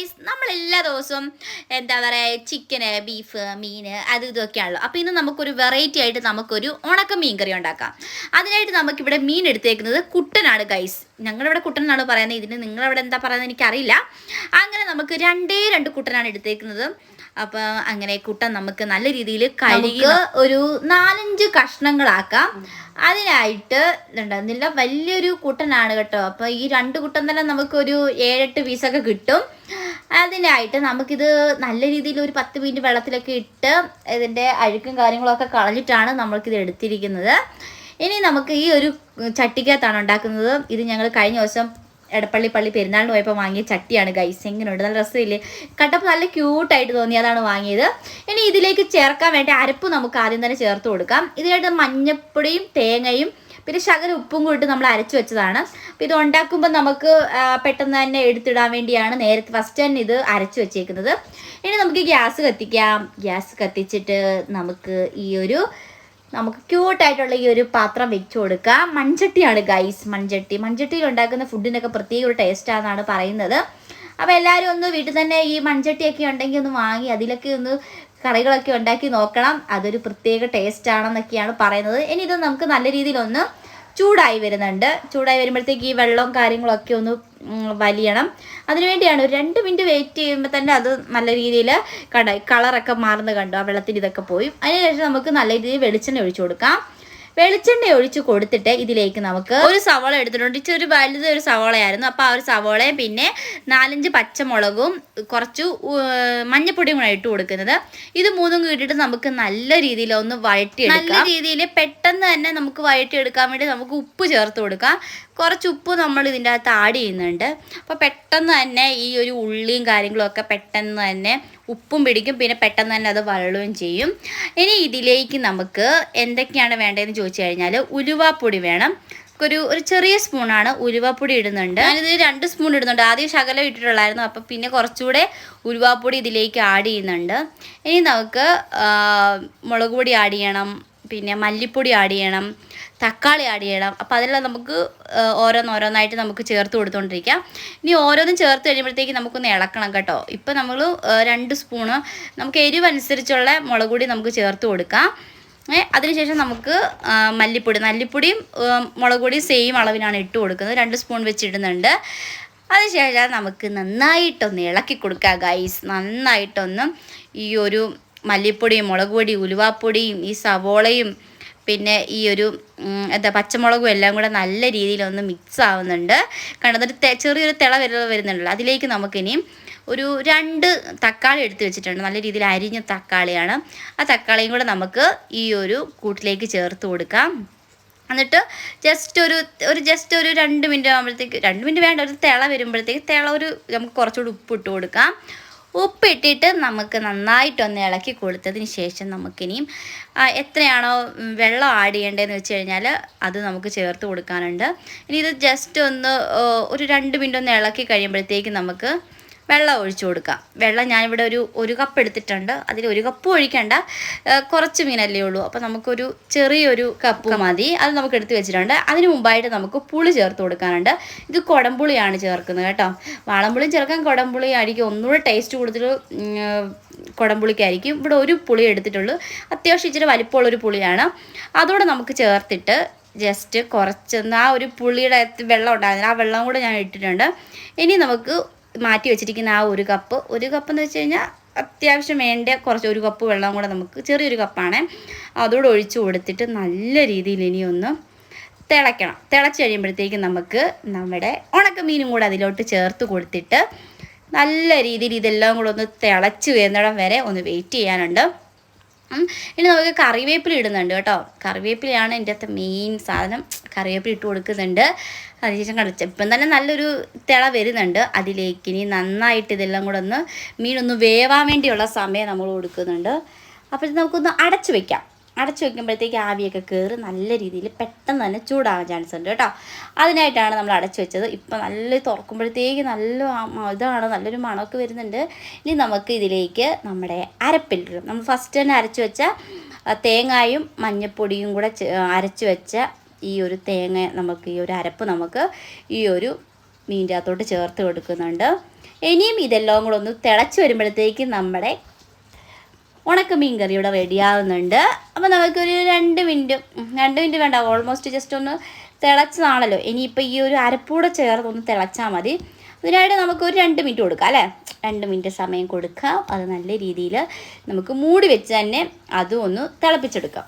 Guys, നമ്മളെല്ലാ ദിവസവും എന്താ പറയുക ചിക്കന്, ബീഫ്, മീൻ അത് ഇതൊക്കെയാണല്ലോ. അപ്പോൾ ഇന്ന് നമുക്കൊരു വെറൈറ്റി ആയിട്ട് നമുക്കൊരു ഉണക്ക മീൻ കറി ഉണ്ടാക്കാം. അതിനായിട്ട് നമുക്കിവിടെ മീൻ എടുത്തേക്കുന്നത് കുട്ടനാണ് ഗൈസ്. ഞങ്ങളിവിടെ കുട്ടൻ എന്നാണ് പറയുന്നത്, ഇതിന് നിങ്ങളവിടെ എന്താ പറയുന്നത് എനിക്കറിയില്ല. അങ്ങനെ നമുക്ക് രണ്ട് കുട്ടനാണ് എടുത്തേക്കുന്നത്. അപ്പോൾ അങ്ങനെ കുട്ടൻ നമുക്ക് നല്ല രീതിയിൽ കഴുകി ഒരു 4-5 കഷ്ണങ്ങളാക്കാം. അതിനായിട്ട് ഇതുണ്ടാകുന്നില്ല, വലിയൊരു കുട്ടനാണ് കേട്ടോ. അപ്പോൾ ഈ 2 കുട്ടൻ തന്നെ നമുക്കൊരു 7-8 പീസൊക്കെ കിട്ടും. അതിനായിട്ട് നമുക്കിത് നല്ല രീതിയിൽ ഒരു 10 മിനിറ്റ് വെള്ളത്തിലൊക്കെ ഇട്ട് ഇതിൻ്റെ അഴുക്കും കാര്യങ്ങളൊക്കെ കളഞ്ഞിട്ടാണ് നമ്മൾക്കിത് എടുത്തിരിക്കുന്നത്. ഇനി നമുക്ക് ഈ ഒരു ചട്ടിക്കകത്താണ് ഉണ്ടാക്കുന്നത്. ഇത് ഞങ്ങൾ കഴിഞ്ഞ ദിവസം എടപ്പള്ളി പെരുന്നാളിന് പോയപ്പോൾ വാങ്ങിയ ചട്ടിയാണ് ഗൈസ്. എങ്ങനെയുണ്ട്, നല്ല രസമില്ലേ? കണ്ടപ്പോൾ നല്ല ക്യൂട്ടായിട്ട് തോന്നി, അതാണ് വാങ്ങിയത്. ഇനി ഇതിലേക്ക് ചേർക്കാൻ വേണ്ടി അരപ്പ് നമുക്ക് ആദ്യം തന്നെ ചേർത്ത് കൊടുക്കാം. ഇതിനായിട്ട് മഞ്ഞപ്പൊടിയും തേങ്ങയും പിന്നെ ശകലം ഉപ്പും കൂടി നമ്മൾ അരച്ച് വെച്ചതാണ്. അപ്പോൾ ഇത് ഉണ്ടാക്കുമ്പോൾ നമുക്ക് പെട്ടെന്ന് തന്നെ എടുത്തിടാൻ വേണ്ടിയാണ് നേരത്തെ ഫസ്റ്റ് തന്നെ ഇത് അരച്ച് വെച്ചേക്കുന്നത്. ഇനി നമുക്ക് ഗ്യാസ് കത്തിക്കാം. ഗ്യാസ് കത്തിച്ചിട്ട് നമുക്ക് ക്യൂട്ടായിട്ടുള്ള ഈ ഒരു പാത്രം വെച്ച് കൊടുക്കാം. മൺചട്ടിയാണ് ഗൈസ്, മൺചട്ടിയിൽ ഉണ്ടാക്കുന്ന ഫുഡിനൊക്കെ പ്രത്യേക ഒരു ടേസ്റ്റാണെന്നാണ് പറയുന്നത്. അപ്പോൾ എല്ലാവരും ഒന്ന് വീട്ടിൽ തന്നെ ഈ മൺചട്ടിയൊക്കെ ഉണ്ടെങ്കിൽ ഒന്ന് വാങ്ങി അതിലൊക്കെ ഒന്ന് കറികളൊക്കെ ഉണ്ടാക്കി നോക്കണം. അതൊരു പ്രത്യേക ടേസ്റ്റാണെന്നൊക്കെയാണ് പറയുന്നത്. ഇനി ഇത് നമുക്ക് നല്ല രീതിയിലൊന്ന് ചൂടായി വരുമ്പോഴത്തേക്ക് ഈ വെള്ളവും കാര്യങ്ങളൊക്കെ ഒന്ന് വലിയണം. അതിനുവേണ്ടിയാണ് ഒരു 2 മിനിറ്റ് വെയിറ്റ് ചെയ്യുമ്പോൾ തന്നെ അത് നല്ല രീതിയിൽ കളറൊക്കെ മാറുന്നത് കണ്ടു. ആ വെള്ളത്തിൽ ഇതൊക്കെ പോയി. അതിനുശേഷം നമുക്ക് നല്ല രീതിയിൽ വെളിച്ചെണ്ണ ഒഴിച്ചു കൊടുക്കാം. വെളിച്ചെണ്ണ ഒഴിച്ച് കൊടുത്തിട്ട് ഇതിലേക്ക് നമുക്ക് ഒരു സവാള എടുത്തിട്ടുണ്ട്. ഇച്ചിരി വലുതൊരു സവാളയായിരുന്നു. അപ്പോൾ ആ ഒരു സവാളയും പിന്നെ 4-5 പച്ചമുളകും കുറച്ച് മഞ്ഞപ്പൊടിയും കൂടെ ഇട്ട് കൊടുക്കുന്നത്. ഇത് മൂന്നും ഇട്ടിട്ട് നമുക്ക് നല്ല രീതിയിൽ ഒന്ന് വഴറ്റിയെടുക്കാം. നല്ല രീതിയിൽ പെട്ടെന്ന് തന്നെ നമുക്ക് വഴറ്റിയെടുക്കാൻ വേണ്ടി നമുക്ക് ഉപ്പ് ചേർത്ത് കൊടുക്കാം. കുറച്ച് ഉപ്പ് നമ്മൾ ഇതിൻ്റെ അകത്ത് ആഡ് ചെയ്യുന്നുണ്ട്. അപ്പോൾ പെട്ടെന്ന് തന്നെ ഈ ഒരു ഉള്ളിയും കാര്യങ്ങളൊക്കെ പെട്ടെന്ന് തന്നെ ഉപ്പും പിടിക്കും, പിന്നെ പെട്ടെന്ന് തന്നെ അത് വഴളുകയും ചെയ്യും. ഇനി ഇതിലേക്ക് നമുക്ക് എന്തൊക്കെയാണ് വേണ്ടതെന്ന് ചോദിച്ചു കഴിഞ്ഞാൽ ഉലുവാപ്പൊടി വേണം. ഒരു ചെറിയ സ്പൂണാണ് ഉലുവാപ്പൊടി ഇടുന്നുണ്ട്. ഞാനിത് 2 സ്പൂൺ ഇടുന്നുണ്ട്. ആദ്യം ശകലം ഇട്ടിട്ടുള്ളായിരുന്നു, അപ്പോൾ പിന്നെ കുറച്ചുകൂടെ ഉലുവാപ്പൊടി ഇതിലേക്ക് ആഡ് ചെയ്യുന്നുണ്ട്. ഇനി നമുക്ക് മുളക് പൊടി ആഡ് ചെയ്യണം, പിന്നെ മല്ലിപ്പൊടി ആഡ് ചെയ്യണം, തക്കാളി ആഡ് ചെയ്യണം. അപ്പോൾ അതെല്ലാം നമുക്ക് ഓരോന്നായിട്ട് നമുക്ക് ചേർത്ത് കൊടുത്തുകൊണ്ടിരിക്കാം. ഇനി ഓരോന്നും ചേർത്ത് കഴിയുമ്പോഴത്തേക്ക് നമുക്കൊന്ന് ഇളക്കണം കേട്ടോ. ഇപ്പോൾ നമ്മൾ 2 സ്പൂണ് നമുക്ക് എരിവനുസരിച്ചുള്ള മുളക് പൊടി നമുക്ക് ചേർത്ത് കൊടുക്കാം. അതിനുശേഷം നമുക്ക് മല്ലിപ്പൊടിയും മുളക് പൊടിയും സെയിം അളവിനാണ് ഇട്ട് കൊടുക്കുന്നത്. 2 സ്പൂൺ വെച്ചിടുന്നുണ്ട്. അതിനുശേഷം നമുക്ക് നന്നായിട്ടൊന്ന് ഇളക്കി കൊടുക്കുക ഗൈസ്. നന്നായിട്ടൊന്ന് ഈ ഒരു മല്ലിപ്പൊടിയും മുളക് പൊടിയും ഉലുവാപ്പൊടിയും ഈ സവോളയും പിന്നെ ഈ ഒരു പച്ചമുളകും എല്ലാം കൂടെ നല്ല രീതിയിലൊന്ന് മിക്സ് ആവുന്നുണ്ട്. കണ്ടതൊരു ചെറിയൊരു തിള വരുന്നുണ്ടല്ലോ. അതിലേക്ക് നമുക്കിനിയും ഒരു 2 തക്കാളി എടുത്ത് വെച്ചിട്ടുണ്ട്. നല്ല രീതിയിൽ അരിഞ്ഞ തക്കാളിയാണ്. ആ തക്കാളിയും കൂടെ നമുക്ക് ഈ ഒരു കൂട്ടിലേക്ക് ചേർത്ത് കൊടുക്കാം. എന്നിട്ട് ജസ്റ്റ് ഒരു 2 മിനിറ്റ് ആകുമ്പോഴത്തേക്ക്, 2 മിനിറ്റ് വേണ്ട, ഒരു തിള വരുമ്പോഴത്തേക്ക് നമുക്ക് കുറച്ചുകൂടി ഉപ്പിട്ട് കൊടുക്കാം. ഉപ്പിട്ടിട്ട് നമുക്ക് നന്നായിട്ടൊന്ന് ഇളക്കി കൊടുത്തതിന് ശേഷം നമുക്കിനിയും എത്രയാണോ വെള്ളം ആഡ് ചെയ്യേണ്ടതെന്ന് വെച്ച് കഴിഞ്ഞാൽ അത് നമുക്ക് ചേർത്ത് കൊടുക്കാനുണ്ട്. ഇനി ഇത് ജസ്റ്റ് ഒരു 2 മിനിറ്റ് ഒന്ന് ഇളക്കി കഴിയുമ്പോഴത്തേക്ക് നമുക്ക് വെള്ളം ഒഴിച്ചു കൊടുക്കാം. വെള്ളം ഞാനിവിടെ ഒരു കപ്പ് എടുത്തിട്ടുണ്ട്. അതിൽ 1 കപ്പ് ഒഴിക്കേണ്ട, കുറച്ച് മീനല്ലേ ഉള്ളൂ. അപ്പോൾ നമുക്കൊരു ചെറിയൊരു കപ്പ് മതി. അത് നമുക്ക് എടുത്ത് വെച്ചിട്ടുണ്ട്. അതിന് മുമ്പായിട്ട് നമുക്ക് പുളി ചേർത്ത് കൊടുക്കാനുണ്ട്. ഇത് കുടംപുളിയാണ് ചേർക്കുന്നത് കേട്ടോ. വാളംപുളിയും ചേർക്കാൻ കുടംപുളി ആയിരിക്കും ഒന്നുകൂടെ ടേസ്റ്റ് കൂടുതൽ, കുടംപുളിക്കായിരിക്കും. ഇവിടെ ഒരു പുളി എടുത്തിട്ടുള്ളൂ, അത്യാവശ്യം ഇച്ചിരി വലിപ്പമുള്ളൊരു പുളിയാണ്. അതോടെ നമുക്ക് ചേർത്തിട്ട് ജസ്റ്റ് കുറച്ചൊന്ന് ആ ഒരു പുളിയുടെ വെള്ളം ഉണ്ടായിരുന്നു, ആ വെള്ളം കൂടെ ഞാൻ ഇട്ടിട്ടുണ്ട്. ഇനി നമുക്ക് മാറ്റി വെച്ചിരിക്കുന്ന ആ ഒരു കപ്പ് എന്ന് വെച്ച് കഴിഞ്ഞാൽ അത്യാവശ്യം വേണ്ട കുറച്ച് 1 കപ്പ് വെള്ളം കൂടെ നമുക്ക്, ചെറിയൊരു കപ്പാണ്, അതോടെ ഒഴിച്ച് കൊടുത്തിട്ട് നല്ല രീതിയിൽ ഇനിയൊന്ന് തിളയ്ക്കണം. തിളച്ച് കഴിയുമ്പോഴത്തേക്കും നമുക്ക് നമ്മുടെ ഉണക്കമീനും കൂടെ അതിലോട്ട് ചേർത്ത് കൊടുത്തിട്ട് നല്ല രീതിയിൽ ഇതെല്ലാം കൂടെ ഒന്ന് തിളച്ച് വരുന്നിടം വരെ ഒന്ന് വെയിറ്റ് ചെയ്യാനുണ്ട്. ഇനി നമുക്ക് കറിവേപ്പില ഇടുന്നുണ്ട് കേട്ടോ. കറിവേപ്പിലയാണ് എൻ്റെ അകത്ത് മെയിൻ സാധനം. കറിവേപ്പില ഇട്ട് കൊടുക്കുന്നുണ്ട്. അതിനുശേഷം ഇപ്പം തന്നെ നല്ലൊരു തിള വരുന്നുണ്ട്. അതിലേക്ക് ഇനി നന്നായിട്ട് ഇതെല്ലാം കൂടെ മീനൊന്ന് വേവാൻ വേണ്ടിയുള്ള സമയം നമ്മൾ കൊടുക്കുന്നുണ്ട്. അപ്പോൾ ഇത് നമുക്കൊന്ന് അടച്ചു വെക്കുമ്പോഴത്തേക്ക് ആവിയൊക്കെ കയറി നല്ല രീതിയിൽ പെട്ടെന്ന് തന്നെ ചൂടാകാൻ ചാൻസ് ഉണ്ട് കേട്ടോ. അതിനായിട്ടാണ് നമ്മൾ അടച്ചു വെച്ചത്. ഇപ്പം നല്ല തുറക്കുമ്പോഴത്തേക്ക് നല്ലൊരു മണമൊക്കെ വരുന്നുണ്ട്. ഇനി നമുക്ക് ഇതിലേക്ക് നമ്മുടെ അരപ്പിലിടും. നമ്മൾ ഫസ്റ്റ് തന്നെ അരച്ചു വെച്ച തേങ്ങയും മഞ്ഞൾപ്പൊടിയും കൂടെ അരച്ചു വെച്ച ഈ ഒരു തേങ്ങ നമുക്ക്, ഈ ഒരു അരപ്പ് നമുക്ക് ഈ ഒരു മീനിൻ്റെ അകത്തോട്ട് ചേർത്ത് കൊടുക്കുന്നുണ്ട്. ഇനിയും ഇതെല്ലാം കൂടെ ഒന്ന് തിളച്ച് വരുമ്പോഴത്തേക്കും നമ്മുടെ ഉണക്കമീൻ കറി ഇവിടെ റെഡിയാവുന്നുണ്ട്. അപ്പോൾ നമുക്കൊരു 2 മിനിറ്റ് വേണ്ട, ഓൾമോസ്റ്റ് ജസ്റ്റ് ഒന്ന് തിളച്ചതാണല്ലോ. ഇനിയിപ്പോൾ ഈ ഒരു അരപ്പൂടെ ചേർത്തൊന്ന് തിളച്ചാൽ മതി. അതിനായിട്ട് നമുക്കൊരു 2 മിനിറ്റ് കൊടുക്കാം അല്ലേ. 2 മിനിറ്റ് സമയം കൊടുക്കാം. അത് നല്ല രീതിയിൽ നമുക്ക് മൂടി വെച്ച് തന്നെ അതും ഒന്ന് തിളപ്പിച്ചെടുക്കാം.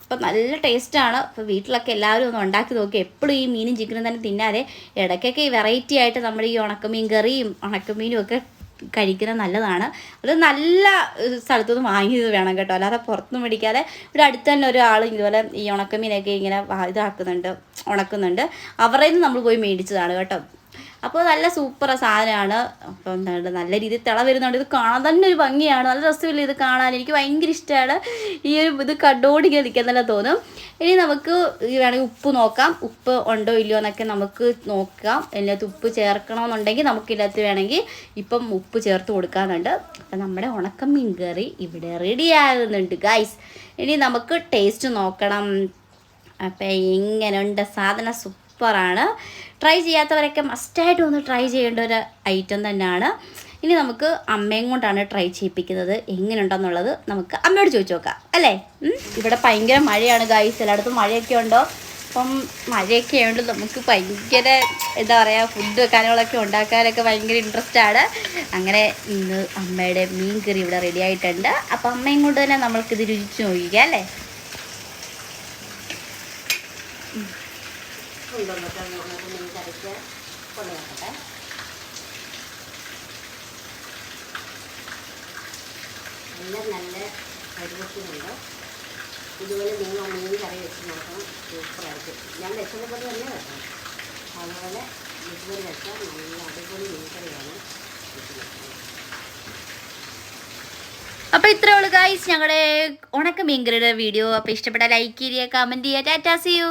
അപ്പോൾ നല്ല ടേസ്റ്റാണ്. അപ്പോൾ വീട്ടിലൊക്കെ എല്ലാവരും ഒന്ന് ഉണ്ടാക്കി നോക്കി. എപ്പോഴും ഈ മീനും ചിക്കനും തന്നെ തിന്നാതെ ഇടയ്ക്കൊക്കെ ഈ വെറൈറ്റി ആയിട്ട് നമ്മുടെ ഈ ഉണക്കമീൻ കറിയും ഉണക്കമീനും ഒക്കെ കഴിക്കുന്നത് നല്ലതാണ്. അത് നല്ല സ്ഥലത്തുനിന്ന് വാങ്ങിയത് വേണം കേട്ടോ, അല്ലാതെ പുറത്തുനിന്ന് മേടിക്കാതെ. ഇവിടെ അടുത്ത് തന്നെ ഒരാൾ ഇതുപോലെ ഈ ഉണക്കമീനൊക്കെ ഇങ്ങനെ ഉണക്കുന്നുണ്ട്. അവരുടെ നിന്ന് നമ്മൾ പോയി മേടിച്ചതാണ് കേട്ടോ. അപ്പോൾ നല്ല സൂപ്പർ സാധനമാണ്. അപ്പോൾ എന്താണ് നല്ല രീതിയിൽ തിള വരുന്നുണ്ട്. ഇത് കാണാൻ തന്നെ ഒരു ഭംഗിയാണ്, നല്ല രസമില്ല ഇത് കാണാൻ. എനിക്ക് ഭയങ്കര ഇഷ്ടമാണ് ഈ ഒരു ഇത് കണ്ടോടിക്കാൻ നിൽക്കുന്നതല്ല തോന്നും. ഇനി നമുക്ക് വേണമെങ്കിൽ ഉപ്പ് നോക്കാം, ഉപ്പ് ഉണ്ടോ ഇല്ലയോ എന്നൊക്കെ നമുക്ക് നോക്കാം. ഇതിനകത്ത് ഉപ്പ് ചേർക്കണമെന്നുണ്ടെങ്കിൽ നമുക്കിതിനകത്ത് വേണമെങ്കിൽ ഇപ്പം ഉപ്പ് ചേർത്ത് കൊടുക്കാറുണ്ട്. അപ്പം നമ്മുടെ ഉണക്കമീൻ കറി ഇവിടെ റെഡി ആകുന്നുണ്ട് ഗൈസ്. ഇനി നമുക്ക് ടേസ്റ്റ് നോക്കണം. അപ്പം എങ്ങനെയുണ്ട് സാധനം? സൂപ്പറാണ്. ട്രൈ ചെയ്യാത്തവരൊക്കെ മസ്റ്റായിട്ട് ഒന്ന് ട്രൈ ചെയ്യേണ്ട ഒരു ഐറ്റം തന്നെയാണ്. ഇനി നമുക്ക് അമ്മയും കൊണ്ടാണ് ട്രൈ ചെയ്യിപ്പിക്കുന്നത്. എങ്ങനെയുണ്ടെന്നുള്ളത് നമുക്ക് അമ്മയോട് ചോദിച്ചു നോക്കാം അല്ലേ. ഇവിടെ ഭയങ്കര മഴയാണ് ഗൈസ്, എല്ലായിടത്തും മഴയൊക്കെ ഉണ്ടോ? അപ്പം മഴയൊക്കെ ആയതുകൊണ്ട് നമുക്ക് ഭയങ്കര എന്താ പറയുക, ഫുഡ് കാര്യങ്ങളൊക്കെ ഉണ്ടാക്കാനൊക്കെ ഭയങ്കര ഇൻട്രസ്റ്റാണ്. അങ്ങനെ ഇന്ന് അമ്മയുടെ മീൻ കറി ഇവിടെ റെഡി ആയിട്ടുണ്ട്. അപ്പം അമ്മയും കൊണ്ട് തന്നെ നമ്മൾക്കിത് രുചിച്ച് നോക്കിക്കാം അല്ലേ. നല്ല പരിവശമുണ്ട്. ഇതുപോലെ നിങ്ങൾ മീൻ കറി വെച്ച് നോക്കണം, സൂപ്പറായിരിക്കും. ഞാൻ വെച്ചത് പോലെ തന്നെ വെക്കണം. അതുപോലെ ഇതുപോലെ വെച്ചാൽ നല്ല അടിപൊളി മീൻ കറിയാണ്. അപ്പോൾ ഇത്രേ ഉള്ളൂ ഗൈസ് ഞങ്ങളുടെ ഉണക്ക മീൻ കറിയുടെ വീഡിയോ. അപ്പോൾ ഇഷ്ടപ്പെട്ടാൽ ലൈക്ക് ചെയ്യുക, കമൻറ്റ് ചെയ്യുക. Tata, see U.